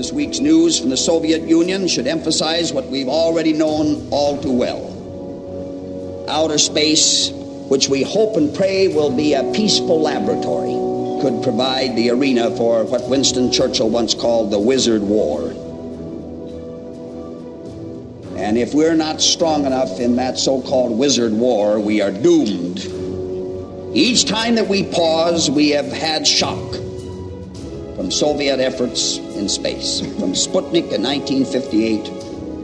This week's news from the Soviet Union should emphasize what we've already known all too well. Outer space, which we hope and pray will be a peaceful laboratory, could provide the arena for what Winston Churchill once called the Wizard War. And if we're not strong enough in that so-called Wizard War, we are doomed. Each time that we pause, we have had shock from Soviet efforts in space, from Sputnik in 1958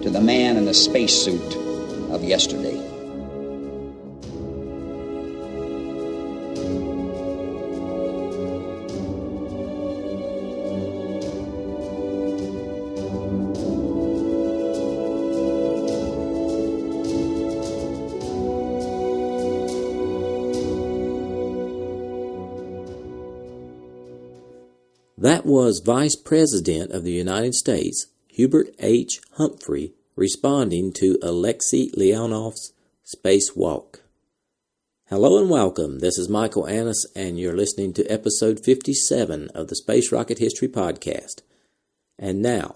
to the man in the spacesuit of yesterday. That was Vice President of the United States, Hubert H. Humphrey, responding to Alexei Leonov's spacewalk. Hello and welcome. This is Michael Annis, and you're listening to episode 57 of the Space Rocket History Podcast. And now,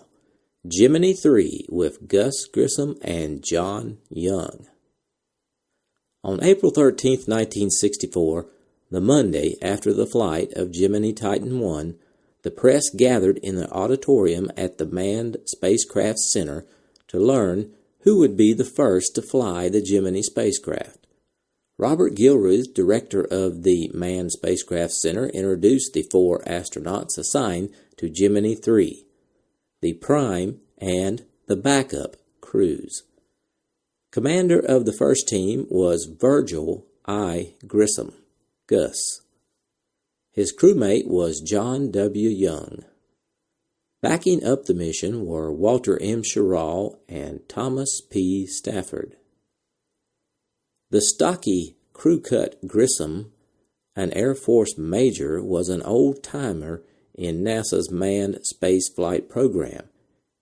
Gemini 3 with Gus Grissom and John Young. On April 13, 1964, the Monday after the flight of Gemini Titan 1, the press gathered in the auditorium at the Manned Spacecraft Center to learn who would be the first to fly the Gemini spacecraft. Robert Gilruth, director of the Manned Spacecraft Center, introduced the 4 astronauts assigned to Gemini 3, the prime and the backup crews. Commander of the first team was Virgil I. Grissom, Gus. His crewmate was John W. Young. Backing up the mission were Walter M. Schirra and Thomas P. Stafford. The stocky, crew-cut Grissom, an Air Force major, was an old-timer in NASA's manned spaceflight program.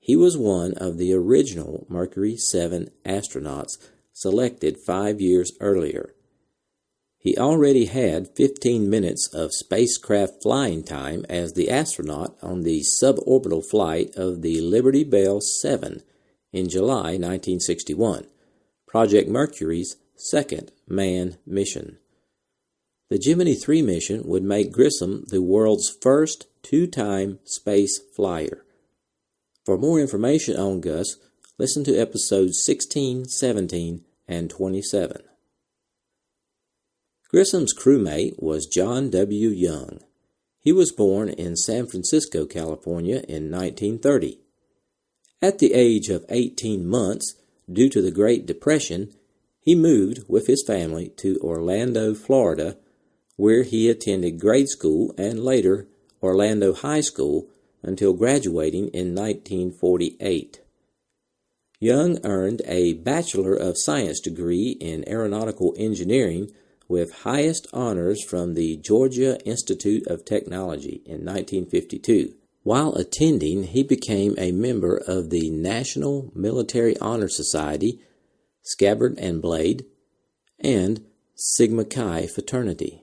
He was one of the original Mercury 7 astronauts selected 5 years earlier. He already had 15 minutes of spacecraft flying time as the astronaut on the suborbital flight of the Liberty Bell 7 in July 1961, Project Mercury's second manned mission. The Gemini 3 mission would make Grissom the world's first 2-time space flyer. For more information on Gus, listen to episodes 16, 17, and 27. Grissom's crewmate was John W. Young. He was born in San Francisco, California in 1930. At the age of 18 months, due to the Great Depression, he moved with his family to Orlando, Florida, where he attended grade school and later Orlando High School until graduating in 1948. Young earned a Bachelor of Science degree in Aeronautical Engineering with highest honors from the Georgia Institute of Technology in 1952. While attending, he became a member of the National Military Honor Society, Scabbard and Blade, and Sigma Chi fraternity.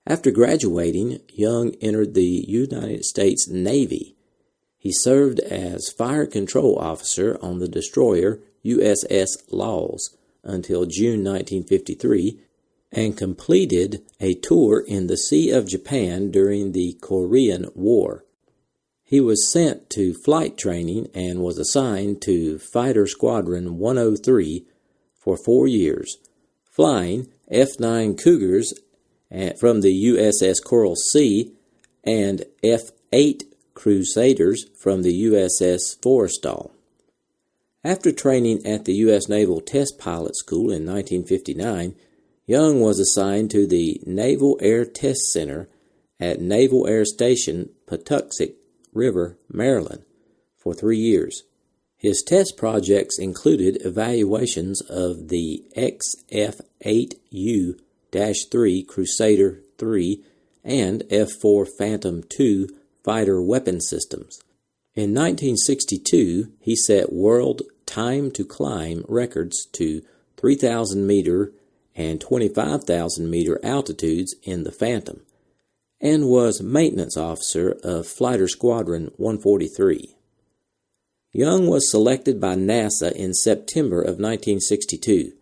After graduating, Young entered the United States Navy. He served as Fire Control Officer on the destroyer USS Laws until June 1953, and completed a tour in the Sea of Japan during the Korean War. He was sent to flight training and was assigned to Fighter Squadron 103 for 4 years, flying F-9 Cougars from the USS Coral Sea and F-8 Crusaders from the USS Forrestal. After training at the U.S. Naval Test Pilot School in 1959, Young was assigned to the Naval Air Test Center at Naval Air Station Patuxent River, Maryland, for 3 years. His test projects included evaluations of the XF-8U-3 Crusader III and F-4 Phantom II fighter weapon systems. In 1962, he set world time to climb records to 3,000-meter and 25,000-meter altitudes in the Phantom, and was maintenance officer of Fighter Squadron 143. Young was selected by NASA in September of 1962.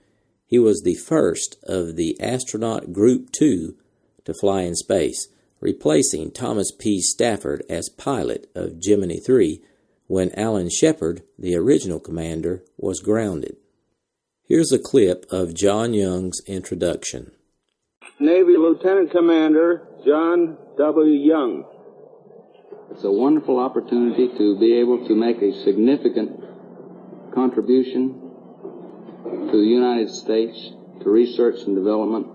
He was the first of the astronaut Group 2 to fly in space, replacing Thomas P. Stafford as pilot of Gemini 3 when Alan Shepard, the original commander, was grounded. Here's a clip of John Young's introduction. Navy Lieutenant Commander John W. Young. It's a wonderful opportunity to be able to make a significant contribution to the United States, to research and development,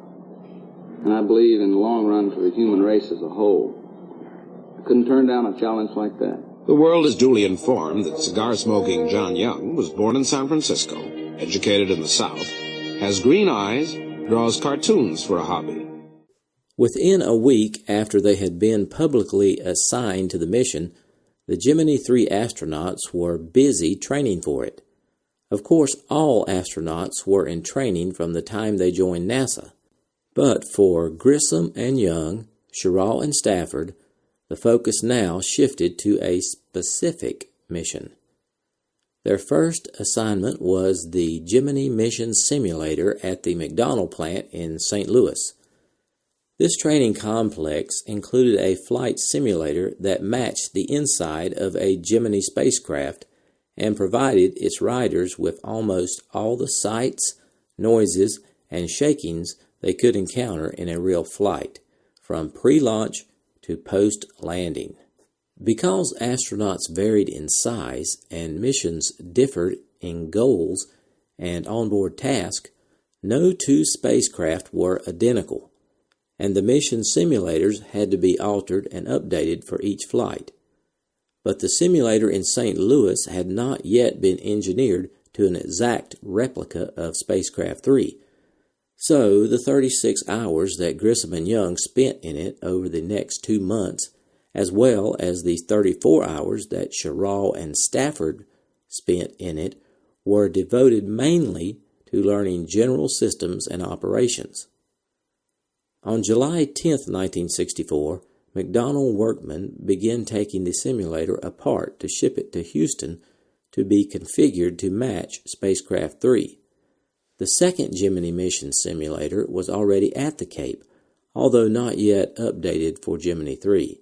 and I believe in the long run to the human race as a whole. I couldn't turn down a challenge like that. The world is duly informed that cigar-smoking John Young was born in San Francisco, educated in the South, has green eyes, draws cartoons for a hobby. Within a week after they had been publicly assigned to the mission, the Gemini 3 astronauts were busy training for it. Of course, all astronauts were in training from the time they joined NASA. But for Grissom and Young, Schirra and Stafford, the focus now shifted to a specific mission. Their first assignment was the Gemini Mission Simulator at the McDonnell plant in St. Louis. This training complex included a flight simulator that matched the inside of a Gemini spacecraft and provided its riders with almost all the sights, noises, and shakings they could encounter in a real flight, from pre-launch to post-landing. Because astronauts varied in size and missions differed in goals and onboard tasks, no two spacecraft were identical, and the mission simulators had to be altered and updated for each flight. But the simulator in St. Louis had not yet been engineered to an exact replica of Spacecraft 3, so the 36 hours that Grissom and Young spent in it over the next 2 months, as well as the 34 hours that Schirra and Stafford spent in it, were devoted mainly to learning general systems and operations. On July 10, 1964, McDonnell workmen began taking the simulator apart to ship it to Houston to be configured to match Spacecraft 3. The second Gemini mission simulator was already at the Cape, although not yet updated for Gemini 3.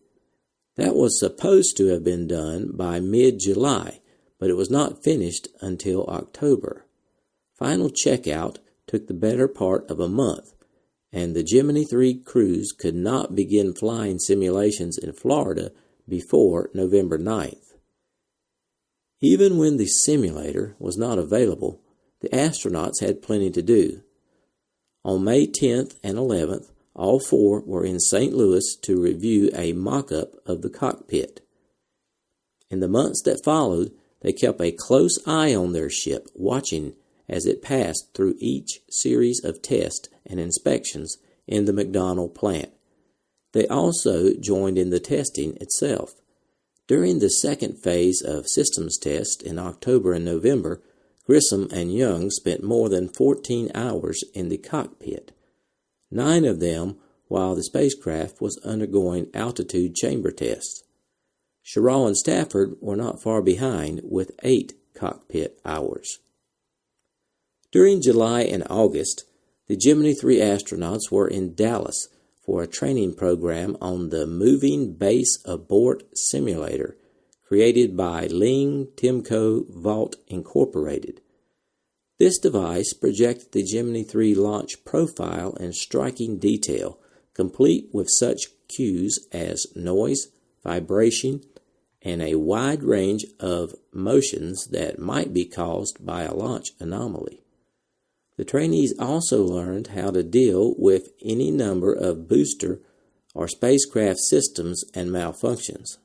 That was supposed to have been done by mid-July, but it was not finished until October. Final checkout took the better part of a month, and the Gemini 3 crews could not begin flying simulations in Florida before November 9th. Even when the simulator was not available, the astronauts had plenty to do. On May 10th and 11th, all four were in St. Louis to review a mock-up of the cockpit. In the months that followed, they kept a close eye on their ship, watching as it passed through each series of tests and inspections in the McDonnell plant. They also joined in the testing itself. During the second phase of systems test in October and November, Grissom and Young spent more than 14 hours in the cockpit, 9 of them while the spacecraft was undergoing altitude chamber tests. Schirra and Stafford were not far behind with 8 cockpit hours. During July and August, the Gemini 3 astronauts were in Dallas for a training program on the Moving Base Abort Simulator, created by Ling Timco Vault Incorporated. This device projected the Gemini 3 launch profile in striking detail, complete with such cues as noise, vibration, and a wide range of motions that might be caused by a launch anomaly. The trainees also learned how to deal with any number of booster or spacecraft systems and malfunctions.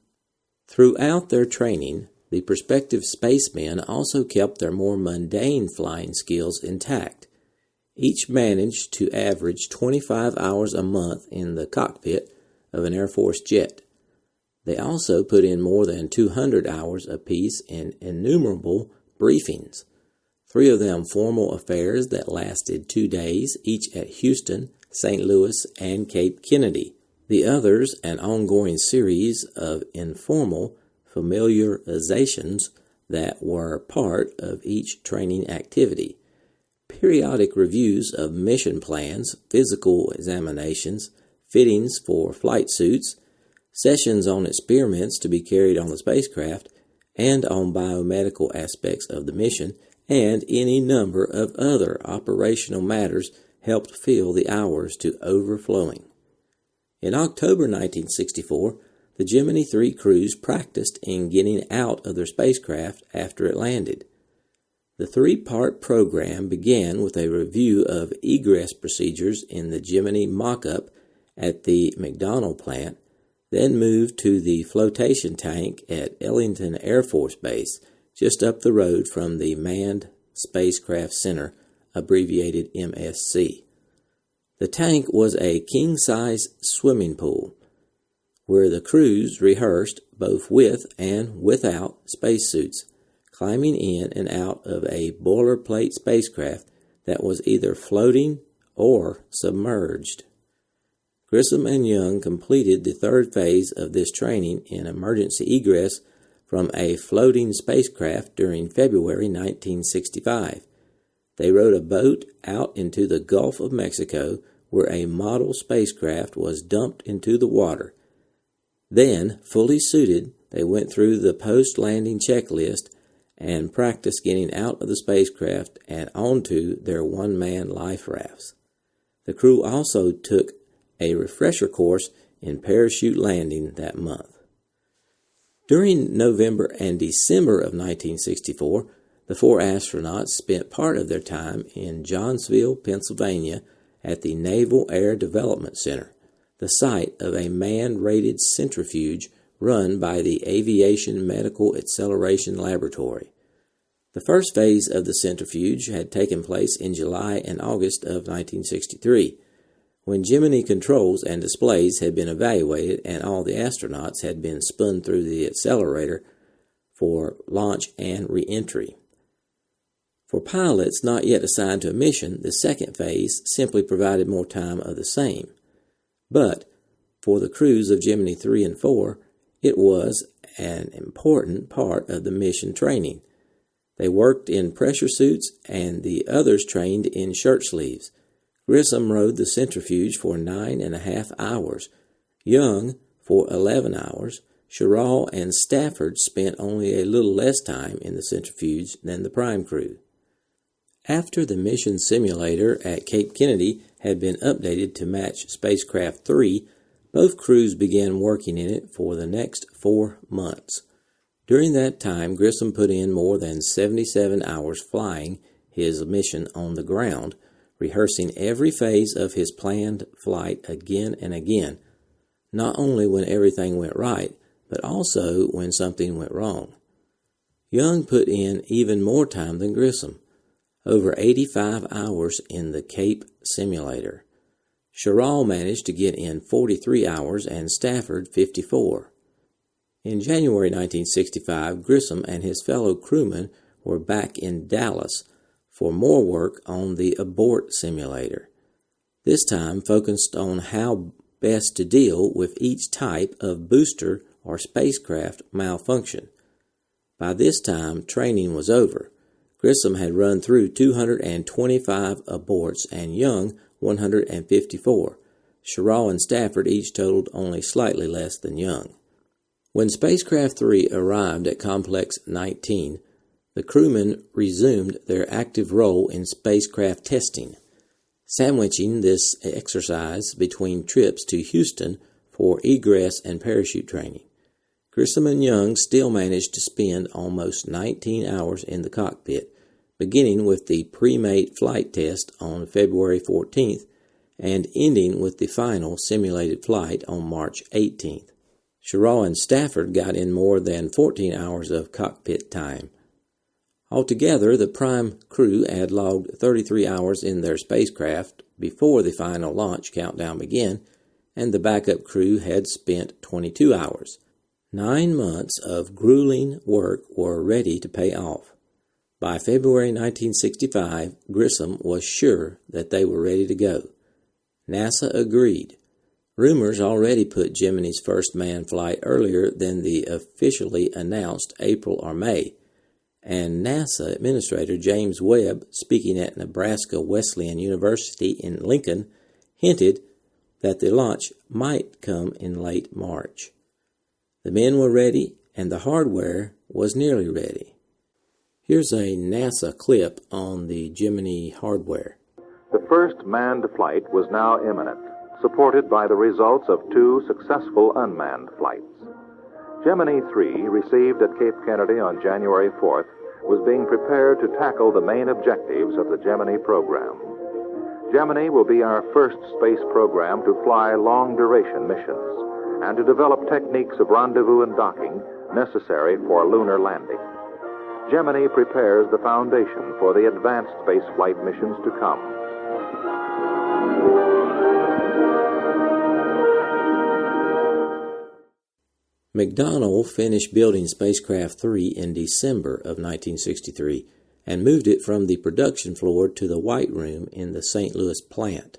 Throughout their training, the prospective spacemen also kept their more mundane flying skills intact. Each managed to average 25 hours a month in the cockpit of an Air Force jet. They also put in more than 200 hours apiece in innumerable briefings, 3 of them formal affairs that lasted 2 days, each at Houston, St. Louis, and Cape Kennedy. The others, an ongoing series of informal familiarizations that were part of each training activity. Periodic reviews of mission plans, physical examinations, fittings for flight suits, sessions on experiments to be carried on the spacecraft, and on biomedical aspects of the mission, and any number of other operational matters helped fill the hours to overflowing. In October 1964, the Gemini 3 crews practiced in getting out of their spacecraft after it landed. The three-part program began with a review of egress procedures in the Gemini mock-up at the McDonnell plant, then moved to the flotation tank at Ellington Air Force Base, just up the road from the Manned Spacecraft Center, abbreviated MSC. The tank was a king-size swimming pool, where the crews rehearsed both with and without spacesuits, climbing in and out of a boilerplate spacecraft that was either floating or submerged. Grissom and Young completed the third phase of this training in emergency egress from a floating spacecraft during February 1965. They rowed a boat out into the Gulf of Mexico where a model spacecraft was dumped into the water. Then, fully suited, they went through the post-landing checklist and practiced getting out of the spacecraft and onto their one-man life rafts. The crew also took a refresher course in parachute landing that month. During November and December of 1964, the four astronauts spent part of their time in Johnsville, Pennsylvania, at the Naval Air Development Center, the site of a man-rated centrifuge run by the Aviation Medical Acceleration Laboratory. The first phase of the centrifuge had taken place in July and August of 1963, when Gemini controls and displays had been evaluated and all the astronauts had been spun through the accelerator for launch and re-entry. For pilots not yet assigned to a mission, the second phase simply provided more time of the same. But for the crews of Gemini 3 and 4, it was an important part of the mission training. They worked in pressure suits and the others trained in shirt sleeves. Grissom rode the centrifuge for 9.5 hours, Young for 11 hours. Sherrill and Stafford spent only a little less time in the centrifuge than the prime crew. After the mission simulator at Cape Kennedy had been updated to match Spacecraft 3, both crews began working in it for the next 4 months. During that time, Grissom put in more than 77 hours flying his mission on the ground, rehearsing every phase of his planned flight again and again, not only when everything went right, but also when something went wrong. Young put in even more time than Grissom, over 85 hours in the Cape simulator. Sherrill managed to get in 43 hours and Stafford 54. In January 1965, Grissom and his fellow crewmen were back in Dallas for more work on the abort simulator, this time focused on how best to deal with each type of booster or spacecraft malfunction. By this time, training was over. Grissom had run through 225 aborts and Young 154. Sherrill and Stafford each totaled only slightly less than Young. When Spacecraft 3 arrived at Complex 19, the crewmen resumed their active role in spacecraft testing, sandwiching this exercise between trips to Houston for egress and parachute training. Grissom and Young still managed to spend almost 19 hours in the cockpit, beginning with the pre-mate flight test on February 14th and ending with the final simulated flight on March 18th. Sherrill and Stafford got in more than 14 hours of cockpit time. Altogether, the prime crew had logged 33 hours in their spacecraft before the final launch countdown began, and the backup crew had spent 22 hours. 9 months of grueling work were ready to pay off. By February 1965, Grissom was sure that they were ready to go. NASA agreed. Rumors already put Gemini's first manned flight earlier than the officially announced April or May. and NASA Administrator James Webb, speaking at Nebraska Wesleyan University in Lincoln, hinted that the launch might come in late March. The men were ready, and the hardware was nearly ready. Here's a NASA clip on the Gemini hardware. The first manned flight was now imminent, supported by the results of 2 successful unmanned flights. Gemini 3, received at Cape Kennedy on January 4th, was being prepared to tackle the main objectives of the Gemini program. Gemini will be our first space program to fly long-duration missions and to develop techniques of rendezvous and docking necessary for lunar landing. Gemini prepares the foundation for the advanced spaceflight missions to come. McDonnell finished building Spacecraft 3 in December of 1963 and moved it from the production floor to the White Room in the St. Louis plant.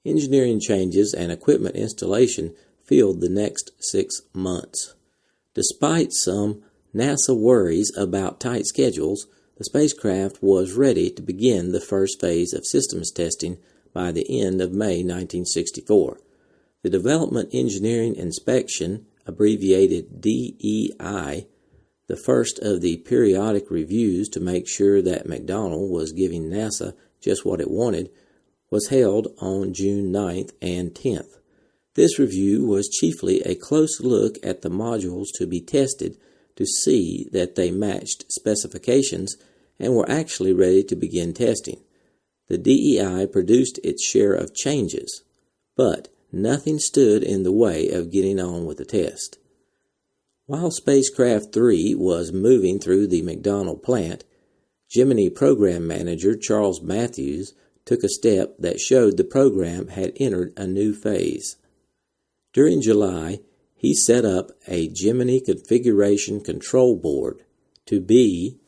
Engineering changes and equipment installation filled the next 6 months. Despite some NASA worries about tight schedules, the spacecraft was ready to begin the first phase of systems testing by the end of May 1964. The Development Engineering Inspection, abbreviated DEI, the first of the periodic reviews to make sure that McDonnell was giving NASA just what it wanted, was held on June 9th and 10th. This review was chiefly a close look at the modules to be tested to see that they matched specifications and were actually ready to begin testing. The DEI produced its share of changes, but nothing stood in the way of getting on with the test. While Spacecraft 3 was moving through the McDonnell plant, Gemini program manager Charles Matthews took a step that showed the program had entered a new phase. During July, he set up a Gemini Configuration Control Board to be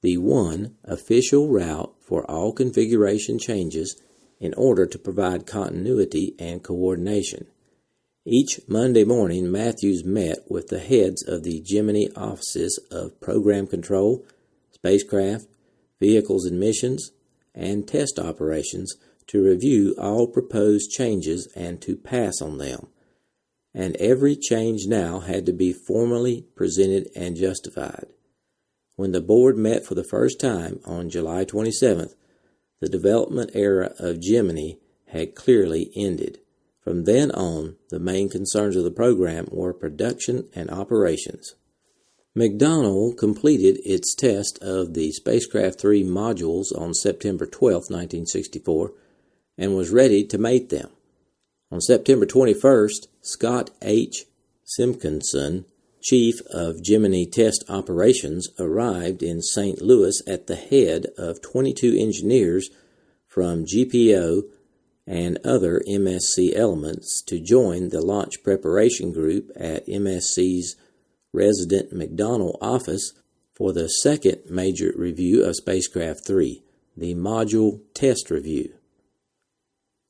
the one official route for all configuration changes in order to provide continuity and coordination. Each Monday morning, Matthews met with the heads of the Gemini offices of Program Control, Spacecraft, Vehicles and Missions, and Test Operations to review all proposed changes and to pass on them. And every change now had to be formally presented and justified. When the board met for the first time on July 27th, the development era of Gemini had clearly ended. From then on, the main concerns of the program were production and operations. McDonnell completed its test of the Spacecraft 3 modules on September 12, 1964, and was ready to mate them. On September 21st, Scott H. Simpkinson, chief of Gemini Test Operations, arrived in St. Louis at the head of 22 engineers from GPO and other MSC elements to join the launch preparation group at MSC's resident McDonnell office for the second major review of Spacecraft 3, the Module Test Review.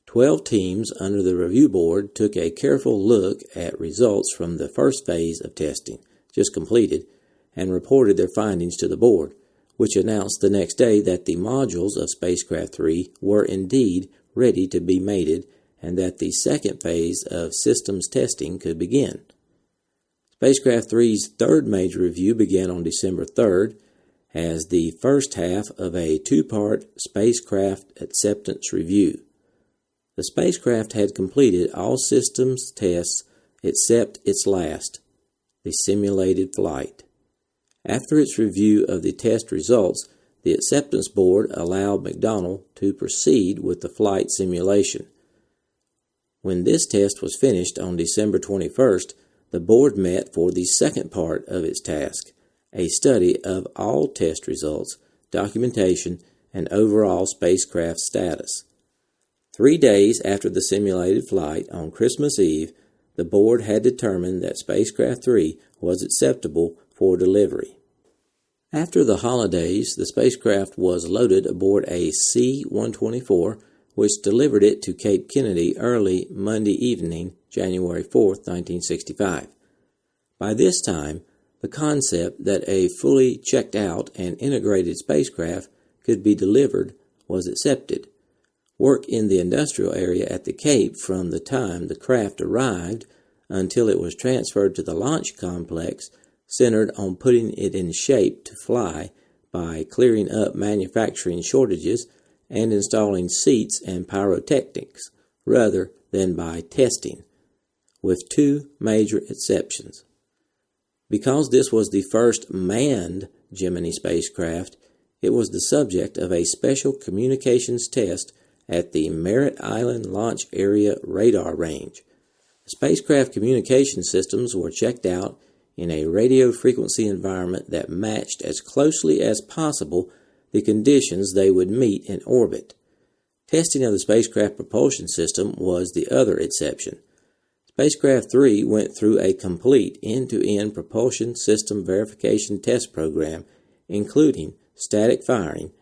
12 teams under the review board took a careful look at results from the first phase of testing, just completed, and reported their findings to the board, which announced the next day that the modules of Spacecraft 3 were indeed ready to be mated and that the second phase of systems testing could begin. Spacecraft 3's third major review began on December 3rd as the first half of a 2-part spacecraft acceptance review. The spacecraft had completed all systems tests except its last, the simulated flight. After its review of the test results, the acceptance board allowed McDonnell to proceed with the flight simulation. When this test was finished on December 21st, the board met for the second part of its task, a study of all test results, documentation, and overall spacecraft status. 3 days after the simulated flight, on Christmas Eve, the board had determined that Spacecraft 3 was acceptable for delivery. After the holidays, the spacecraft was loaded aboard a C-124, which delivered it to Cape Kennedy early Monday evening, January 4, 1965. By this time, the concept that a fully checked out and integrated spacecraft could be delivered was accepted. Work in the industrial area at the Cape from the time the craft arrived until it was transferred to the launch complex centered on putting it in shape to fly by clearing up manufacturing shortages and installing seats and pyrotechnics rather than by testing, with two major exceptions. Because this was the first manned Gemini spacecraft, it was the subject of a special communications test at the Merritt Island Launch Area Radar Range. The spacecraft communication systems were checked out in a radio frequency environment that matched as closely as possible the conditions they would meet in orbit. Testing of the spacecraft propulsion system was the other exception. Spacecraft 3 went through a complete end-to-end propulsion system verification test program, including static firing,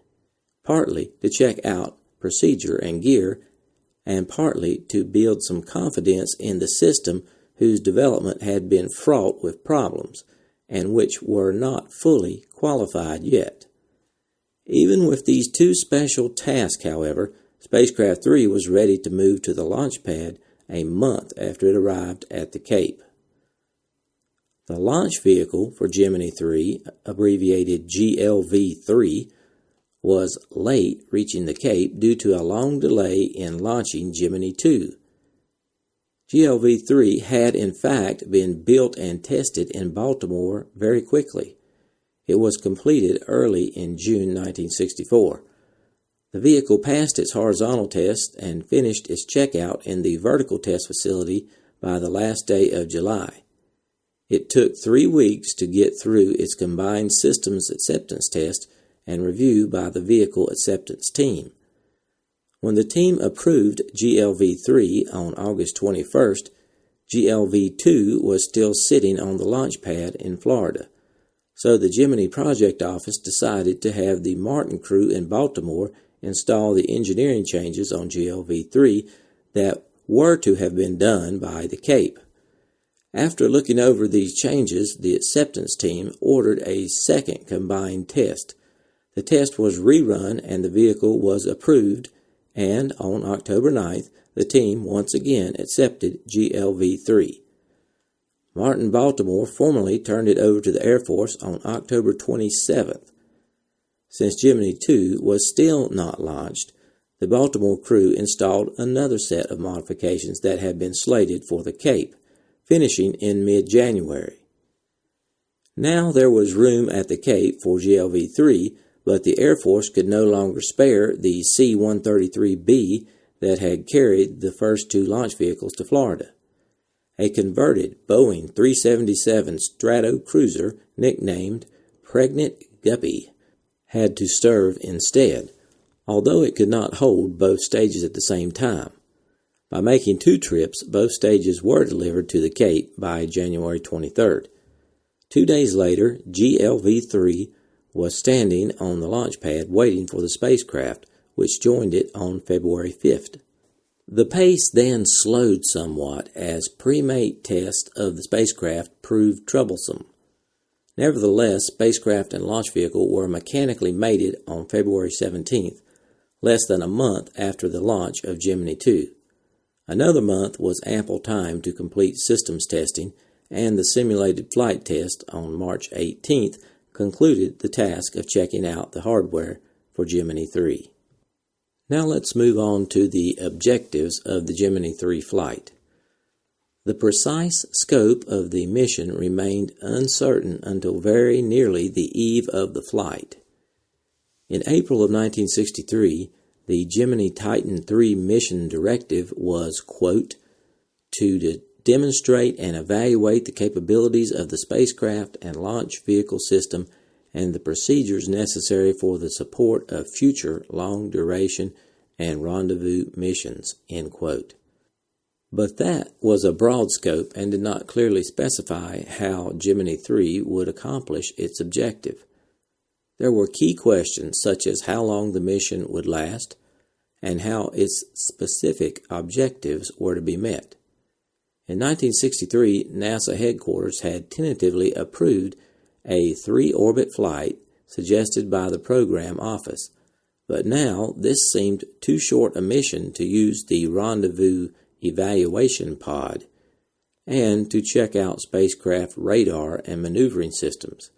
partly to check out procedure and gear, and partly to build some confidence in the system whose development had been fraught with problems, and which were not fully qualified yet. Even with these two special tasks, however, Spacecraft 3 was ready to move to the launch pad a month after it arrived at the Cape. The launch vehicle for Gemini 3, abbreviated GLV-3, was late reaching the Cape due to a long delay in launching Gemini 2. GLV-3 had in fact been built and tested in Baltimore very quickly. It was completed early in June 1964. The vehicle passed its horizontal test and finished its checkout in the vertical test facility by the last day of July. It took 3 weeks to get through its combined systems acceptance test and review by the vehicle acceptance team. When the team approved GLV-3 on August 21st, GLV-2 was still sitting on the launch pad in Florida. So the Gemini Project Office decided to have the Martin crew in Baltimore install the engineering changes on GLV-3 that were to have been done by the Cape. After looking over these changes, the acceptance team ordered a second combined test. The test was rerun and the vehicle was approved, and on October 9th, the team once again accepted GLV-3. Martin Baltimore formally turned it over to the Air Force on October 27th. Since Gemini 2 was still not launched, the Baltimore crew installed another set of modifications that had been slated for the Cape, finishing in mid-January. Now there was room at the Cape for GLV-3, but the Air Force could no longer spare the C-133B that had carried the first two launch vehicles to Florida. A converted Boeing 377 Strato cruiser, nicknamed Pregnant Guppy, had to serve instead, although it could not hold both stages at the same time. By making 2 trips, both stages were delivered to the Cape by January 23rd. 2 days later, GLV-3 was standing on the launch pad waiting for the spacecraft, which joined it on February 5th. The pace then slowed somewhat as pre-mate tests of the spacecraft proved troublesome. Nevertheless, spacecraft and launch vehicle were mechanically mated on February 17th, less than a month after the launch of Gemini 2. Another month was ample time to complete systems testing, and the simulated flight test on March 18th concluded the task of checking out the hardware for Gemini 3. Now let's move on to the objectives of the Gemini 3 flight. The precise scope of the mission remained uncertain until very nearly the eve of the flight. In April of 1963, the Gemini Titan III mission directive was, quote, to demonstrate and evaluate the capabilities of the spacecraft and launch vehicle system and the procedures necessary for the support of future long-duration and rendezvous missions, end quote. But that was a broad scope and did not clearly specify how Gemini 3 would accomplish its objective. There were key questions such as how long the mission would last and how its specific objectives were to be met. In 1963, NASA headquarters had tentatively approved a 3-orbit flight suggested by the program office, but now this seemed too short a mission to use the rendezvous evaluation pod and to check out spacecraft radar and maneuvering systems.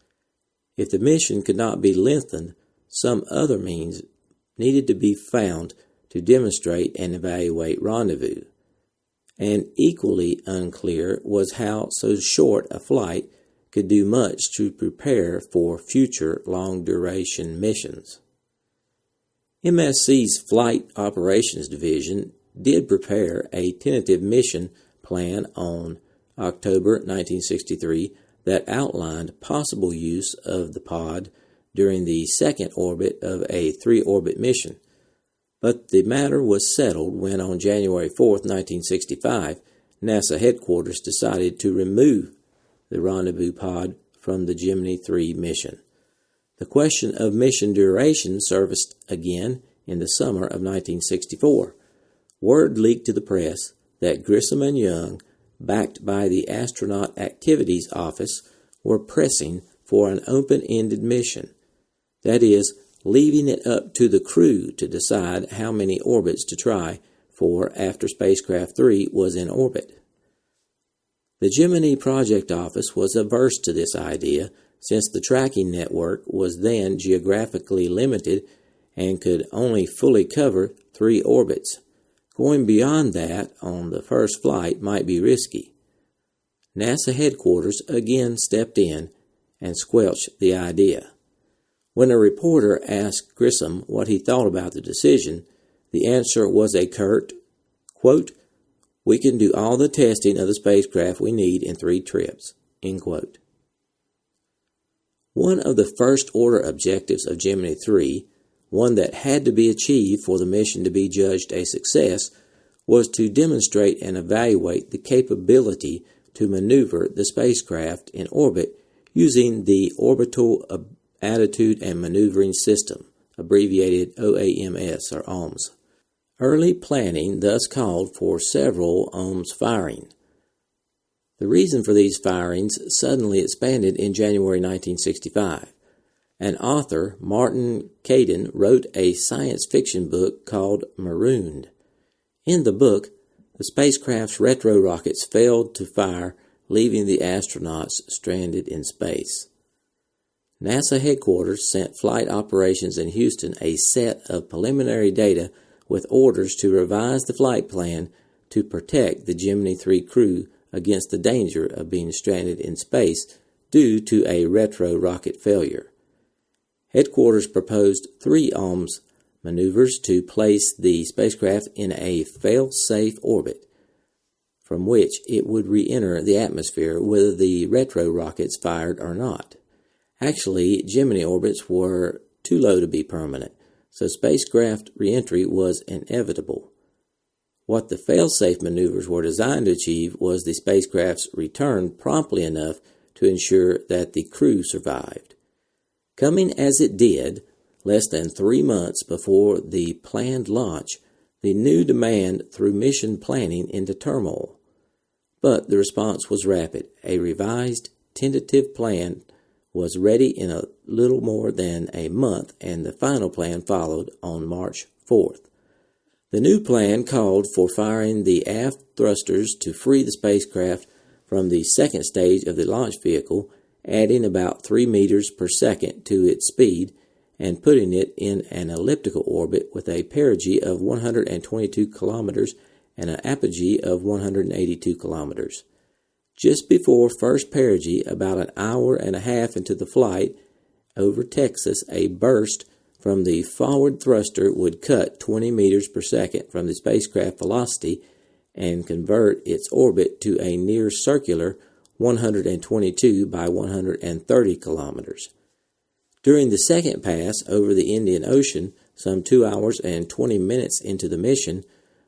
If the mission could not be lengthened, some other means needed to be found to demonstrate and evaluate rendezvous. And equally unclear was how so short a flight could do much to prepare for future long-duration missions. MSC's Flight Operations Division did prepare a tentative mission plan on October 1963 that outlined possible use of the pod during the second orbit of a 3-orbit mission. But the matter was settled when on January 4, 1965, NASA headquarters decided to remove the rendezvous pod from the Gemini 3 mission. The question of mission duration surfaced again in the summer of 1964. Word leaked to the press that Grissom and Young, backed by the Astronaut Activities Office, were pressing for an open-ended mission. That is, leaving it up to the crew to decide how many orbits to try for after Spacecraft 3 was in orbit. The Gemini Project Office was averse to this idea since the tracking network was then geographically limited and could only fully cover 3 orbits. Going beyond that on the first flight might be risky. NASA headquarters again stepped in and squelched the idea. When a reporter asked Grissom what he thought about the decision, the answer was a curt, quote, "We can do all the testing of the spacecraft we need in 3 trips," end quote. One of the first-order objectives of Gemini 3, one that had to be achieved for the mission to be judged a success, was to demonstrate and evaluate the capability to maneuver the spacecraft in orbit using the Orbital Attitude and Maneuvering System, abbreviated OAMS or OMS. Early planning thus called for several OMS firing. The reason for these firings suddenly expanded in January 1965. An author, Martin Caidin, wrote a science fiction book called Marooned. In the book, the spacecraft's retro rockets failed to fire, leaving the astronauts stranded in space. NASA headquarters sent Flight Operations in Houston a set of preliminary data with orders to revise the flight plan to protect the Gemini 3 crew against the danger of being stranded in space due to a retro rocket failure. Headquarters proposed 3 OMS maneuvers to place the spacecraft in a fail-safe orbit, from which it would re-enter the atmosphere whether the retro rockets fired or not. Actually, Gemini orbits were too low to be permanent, so spacecraft re-entry was inevitable. What the fail-safe maneuvers were designed to achieve was the spacecraft's return promptly enough to ensure that the crew survived. Coming as it did, less than 3 months before the planned launch, the new demand threw mission planning into turmoil. But the response was rapid. A revised, tentative plan was ready in a little more than a month, and the final plan followed on March 4th. The new plan called for firing the aft thrusters to free the spacecraft from the second stage of the launch vehicle, adding about 3 meters per second to its speed and putting it in an elliptical orbit with a perigee of 122 kilometers and an apogee of 182 kilometers. Just before first perigee, about an hour and a half into the flight over Texas, a burst from the forward thruster would cut 20 meters per second from the spacecraft velocity and convert its orbit to a near circular 122 by 130 kilometers. During the second pass over the Indian Ocean, some 2 hours and 20 minutes into the mission,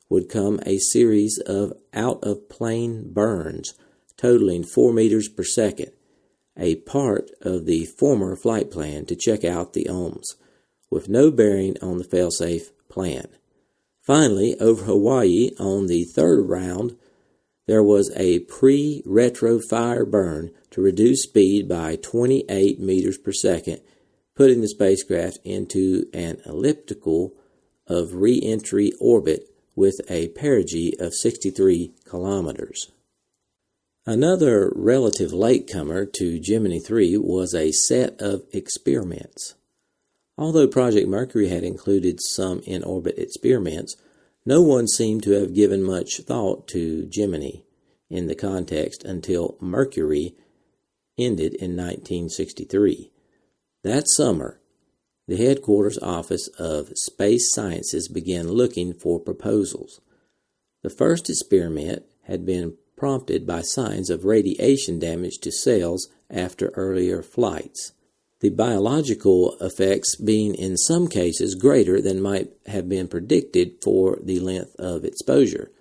would come a series of out-of-plane burns totaling 4 meters per second, a part of the former flight plan to check out the OMS, with no bearing on the fail-safe plan. Finally, over Hawaii on the third round, there was a pre-retro fire burn to reduce speed by 28 meters per second, putting the spacecraft into an elliptical of re-entry orbit with a perigee of 63 kilometers. Another relative latecomer to Gemini 3 was a set of experiments. Although Project Mercury had included some in-orbit experiments, no one seemed to have given much thought to Gemini in the context until Mercury ended in 1963. That summer, the headquarters office of Space Sciences began looking for proposals. The first experiment had been prompted by signs of radiation damage to cells after earlier flights, the biological effects being in some cases greater than might have been predicted for the length of exposure.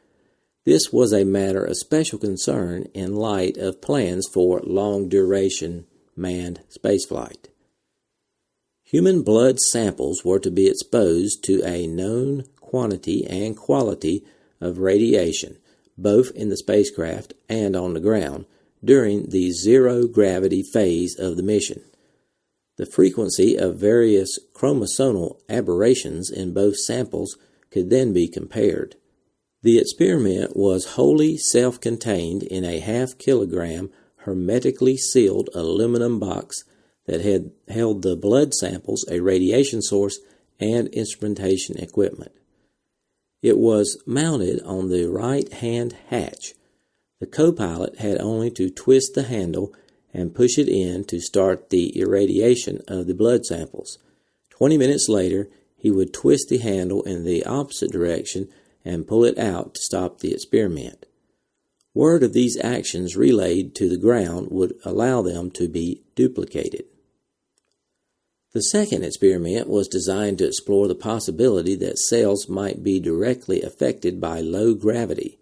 This was a matter of special concern in light of plans for long-duration manned spaceflight. Human blood samples were to be exposed to a known quantity and quality of radiation, both in the spacecraft and on the ground, during the zero-gravity phase of the mission. The frequency of various chromosomal aberrations in both samples could then be compared. The experiment was wholly self-contained in a half-kilogram hermetically sealed aluminum box that had held the blood samples, a radiation source, and instrumentation equipment. It was mounted on the right-hand hatch. The co-pilot had only to twist the handle and push it in to start the irradiation of the blood samples. 20 minutes later, he would twist the handle in the opposite direction and pull it out to stop the experiment. Word of these actions relayed to the ground would allow them to be duplicated. The second experiment was designed to explore the possibility that cells might be directly affected by low gravity,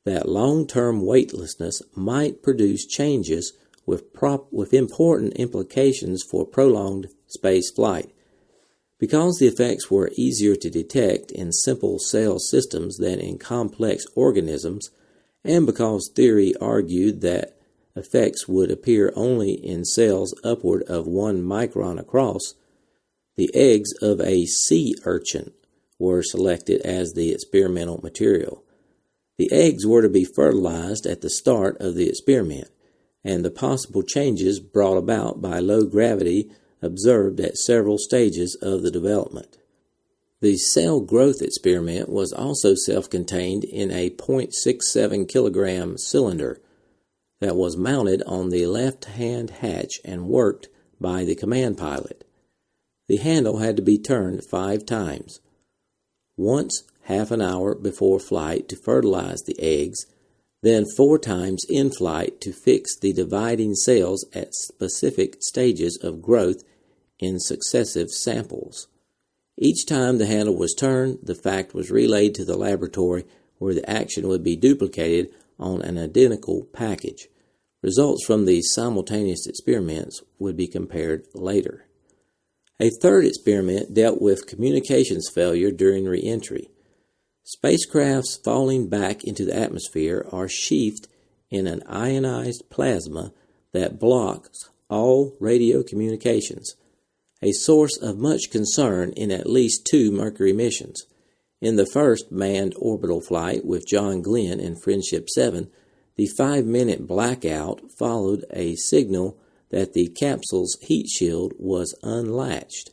that long-term weightlessness might produce changes with important implications for prolonged space flight. Because the effects were easier to detect in simple cell systems than in complex organisms, and because theory argued that effects would appear only in cells upward of 1 micron across, the eggs of a sea urchin were selected as the experimental material. The eggs were to be fertilized at the start of the experiment, and the possible changes brought about by low gravity observed at several stages of the development. The cell growth experiment was also self-contained in a 0.67 kilogram cylinder that was mounted on the left-hand hatch and worked by the command pilot. The handle had to be turned 5 times, once half an hour before flight to fertilize the eggs, then 4 times in flight to fix the dividing cells at specific stages of growth in successive samples. Each time the handle was turned, the fact was relayed to the laboratory where the action would be duplicated on an identical package. Results from these simultaneous experiments would be compared later. A third experiment dealt with communications failure during re-entry. Spacecrafts falling back into the atmosphere are sheathed in an ionized plasma that blocks all radio communications, a source of much concern in at least 2 Mercury missions. In the first manned orbital flight with John Glenn and Friendship 7, the 5-minute blackout followed a signal that the capsule's heat shield was unlatched.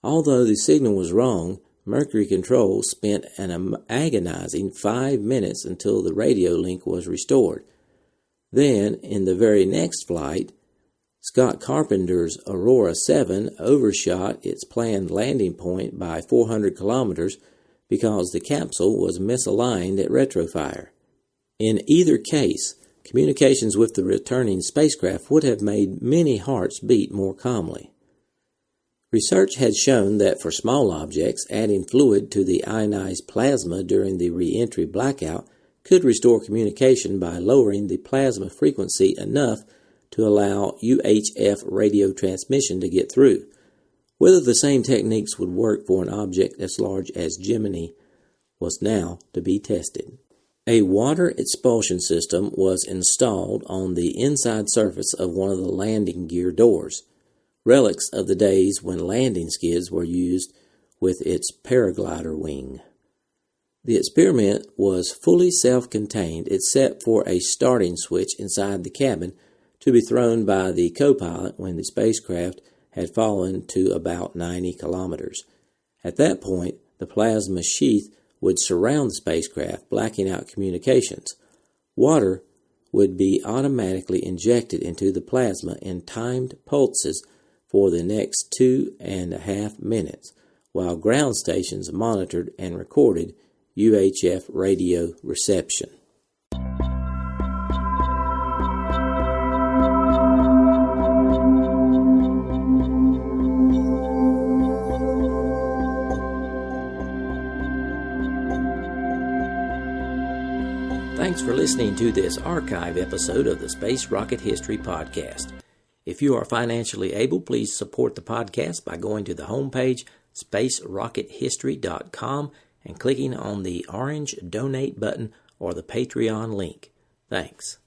Although the signal was wrong, Mercury Control spent an agonizing 5 minutes until the radio link was restored. Then, in the very next flight, Scott Carpenter's Aurora 7 overshot its planned landing point by 400 kilometers because the capsule was misaligned at retrofire. In either case, communications with the returning spacecraft would have made many hearts beat more calmly. Research had shown that for small objects, adding fluid to the ionized plasma during the re-entry blackout could restore communication by lowering the plasma frequency enough to allow UHF radio transmission to get through. Whether the same techniques would work for an object as large as Gemini was now to be tested. A water expulsion system was installed on the inside surface of one of the landing gear doors, relics of the days when landing skids were used with its paraglider wing. The experiment was fully self-contained except for a starting switch inside the cabin to be thrown by the co-pilot when the spacecraft had fallen to about 90 kilometers. At that point, the plasma sheath would surround the spacecraft, blacking out communications. Water would be automatically injected into the plasma in timed pulses for the next 2.5 minutes, while ground stations monitored and recorded UHF radio reception. Thanks for listening to this archive episode of the Space Rocket History Podcast. If you are financially able, please support the podcast by going to the homepage, spacerockethistory.com, and clicking on the orange Donate button or the Patreon link. Thanks.